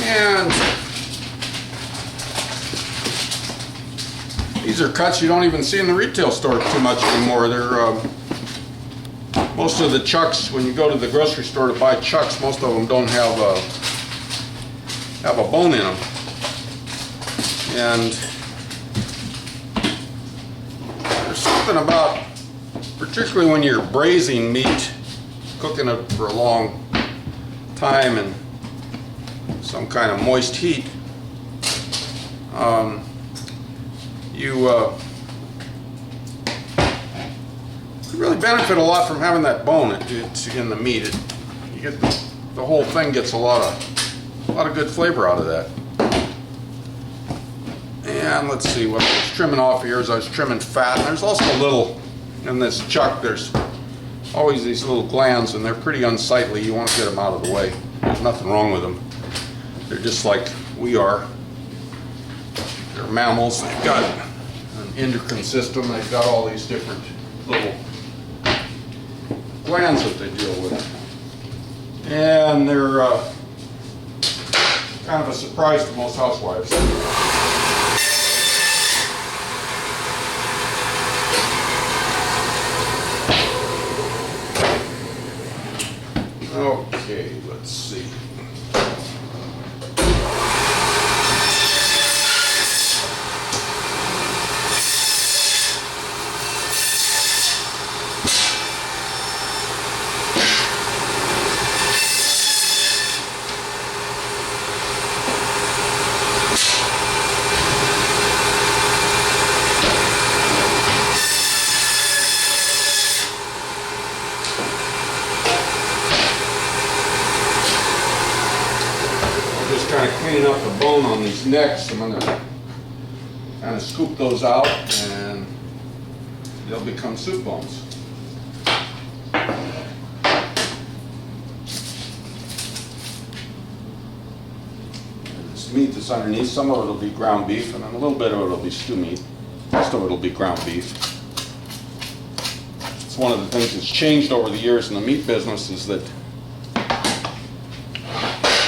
And these are cuts you don't even see in the retail store too much anymore. They're most of the chucks, when you go to the grocery store to buy chucks, most of them don't have a bone in them. And there's something about, particularly when you're braising meat, cooking it for a long time in some kind of moist heat, you really benefit a lot from having that bone. It's in the meat. You get the whole thing gets a lot of good flavor out of that. And let's see what I was trimming off here as I was trimming fat. And there's also a little in this chuck. There's always these little glands, and they're pretty unsightly. You want to get them out of the way. There's nothing wrong with them. They're just like we are. They're mammals. They've got an endocrine system. They've got all these different little glands that they deal with. And they're kind of a surprise to most housewives. Okay, let's see. Kind of cleaning up the bone on these necks. I'm going to kind of scoop those out and they'll become soup bones. This meat that's underneath, some of it will be ground beef, and then a little bit of it will be stew meat. Most of it will be ground beef. It's one of the things that's changed over the years in the meat business is that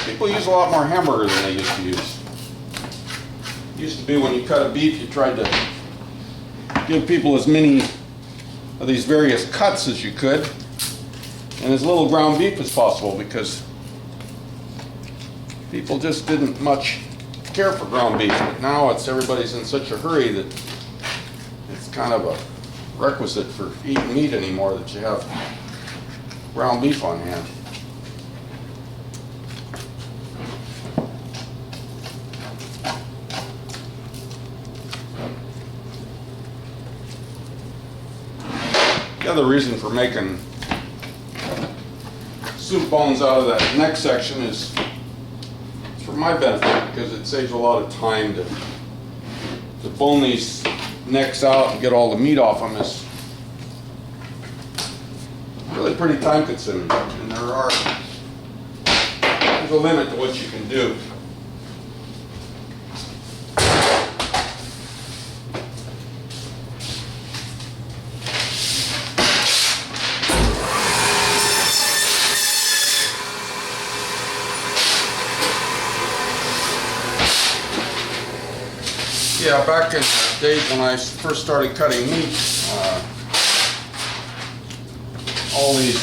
people use a lot more hamburger than they used to use. It used to be when you cut a beef, you tried to give people as many of these various cuts as you could and as little ground beef as possible, because people just didn't much care for ground beef. But now everybody's in such a hurry that it's kind of a requisite for eating meat anymore that you have ground beef on hand. The other reason for making soup bones out of that neck section is for my benefit, because it saves a lot of time to bone these necks out and get all the meat off them. Is really pretty time consuming, and there's a limit to what you can do. Yeah, back in the days when I first started cutting meat, all these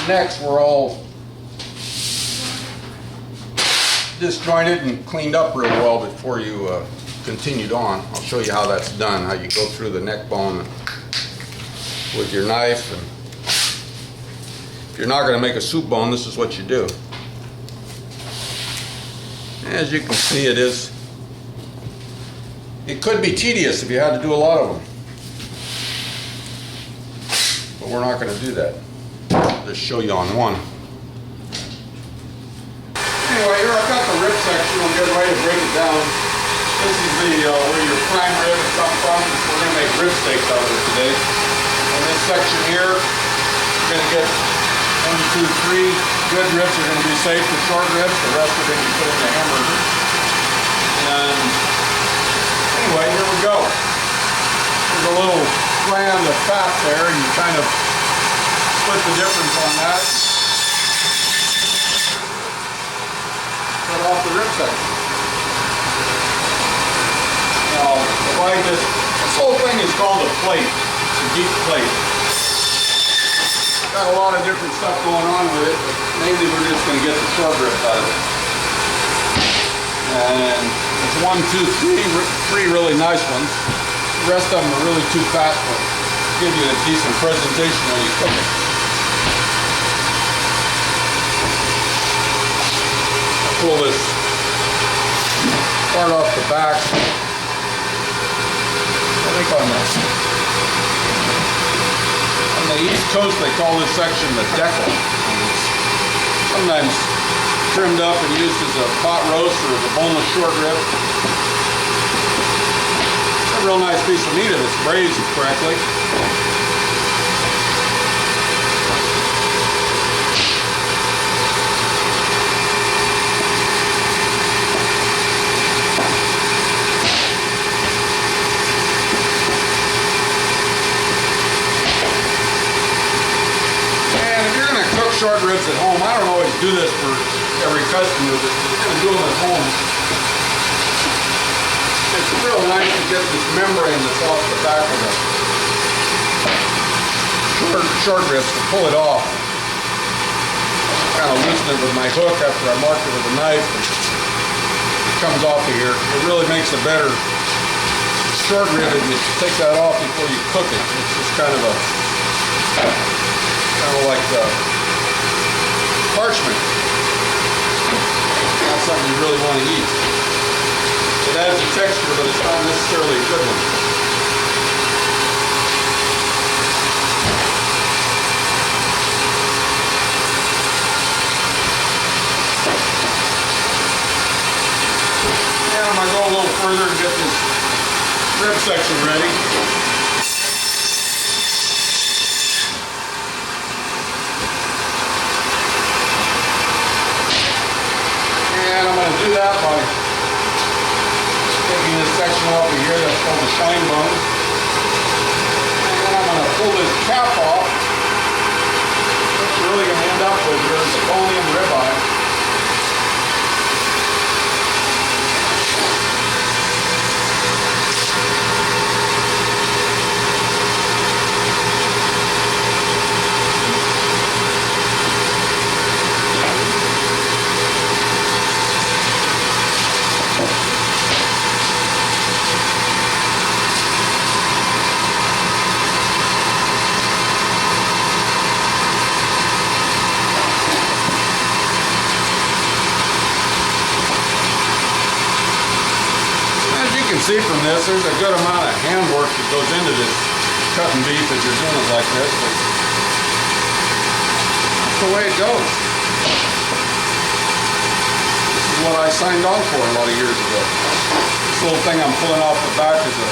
necks were all disjointed and cleaned up real well before you continued on. I'll show you how that's done, how you go through the neck bone with your knife. And if you're not going to make a soup bone, this is what you do. As you can see, it could be tedious if you had to do a lot of them, but we're not going to do that. I'll just show you on one. Anyway, here I've got the rib section. I'm getting ready to break it down. This is where your prime rib has come from. We're going to make rib steaks out of it today. In this section here, you're going to get 1, 2, 3 good ribs are going to be saved for short ribs. The rest are going to be put in the hamburger. And anyway, here we go. There's a little strand of fat there, and you kind of split the difference on that. off the rib section. Now, divide this whole thing is called a plate. It's a deep plate. Got a lot of different stuff going on with it, but mainly we're just going to get the short ribs out of it. And it's 1, 2, 3 really nice ones. The rest of them are really too fat to give you a decent presentation when you cook it. Pull this part off the back. I think on the East Coast they call this section the deckle. It's sometimes trimmed up and used as a pot roast or as a boneless short rib. It's a real nice piece of meat if it's braised correctly. Short ribs at home. I don't always do this for every customer, but I'm going to do them at home. It's real nice to get this membrane that's off the back of the short ribs to pull it off. Kind of loosen it with my hook after I mark it with a knife. It comes off of here. It really makes a better short rib if you take that off before you cook it. It's just kind of like the parchment. Not something you really want to eat. It adds a texture, but it's not necessarily a good one. And I'm going to go a little further and get this rib section ready. Do that by taking this section over here that's called the shine bone, and then I'm going to pull this cap off. What you're really going to end up with here is a bone-in ribeye. See from this, there's a good amount of handwork that goes into this cutting beef if you're doing it like this, but that's the way it goes. This is what I signed on for a lot of years ago. This little thing I'm pulling off the back is it's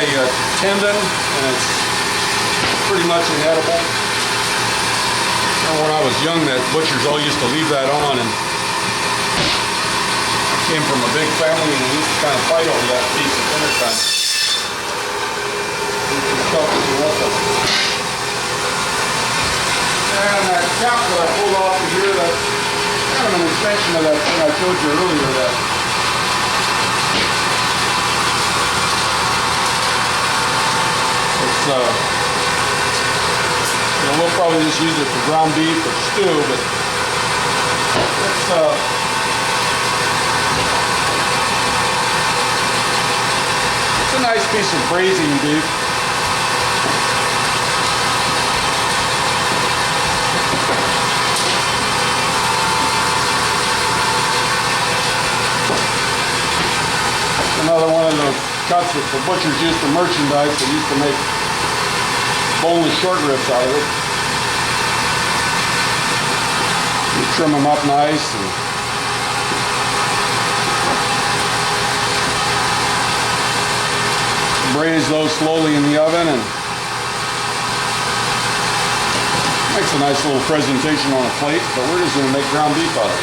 a tendon, and it's pretty much inedible. When I was young, that butchers all used to leave that on, and came from a big family and we used to kind of fight over that piece at dinner time. And that cap that I pulled off of here, that's kind of an extension of that thing I showed you earlier. That it's we'll probably just use it for ground beef or stew, but it's it's a nice piece of braising beef. Another one of those cuts that the butchers used for merchandise. They used to make boneless short ribs out of it. You trim them up nice and braise those slowly in the oven, and makes a nice little presentation on a plate, but we're just going to make ground beef out of it.